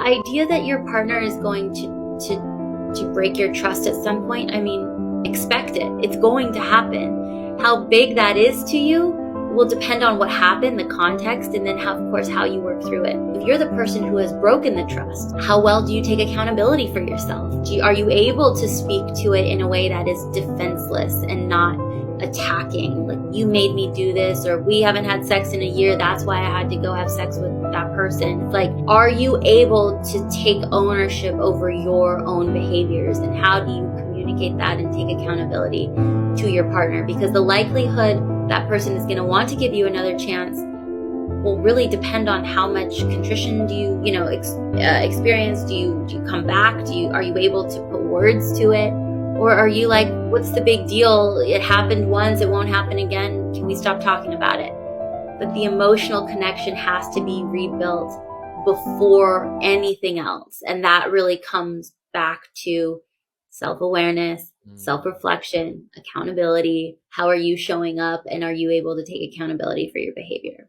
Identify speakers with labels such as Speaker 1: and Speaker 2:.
Speaker 1: idea that your partner is going to break your trust at some point, I mean, expect it. It's going to happen. How big that is to you will depend on what happened, the context, and then of course, how you work through it. If you're the person who has broken the trust, how well do you take accountability for yourself? Are you able to speak to it in a way that is defenseless and not attacking? Like, you made me do this, or we haven't had sex in a year, that's why I had to go have sex with that person. It's like, are you able to take ownership over your own behaviors, and how do you communicate that and take accountability to your partner? Because the likelihood that person is going to want to give you another chance will really depend on how much contrition do you experience. Do you come back? Are you able to put words to it? Or are you like, what's the big deal? It happened once, it won't happen again. Can we stop talking about it? But the emotional connection has to be rebuilt before anything else. And that really comes back to self-awareness, self-reflection, accountability. How are you showing up? And are you able to take accountability for your behavior?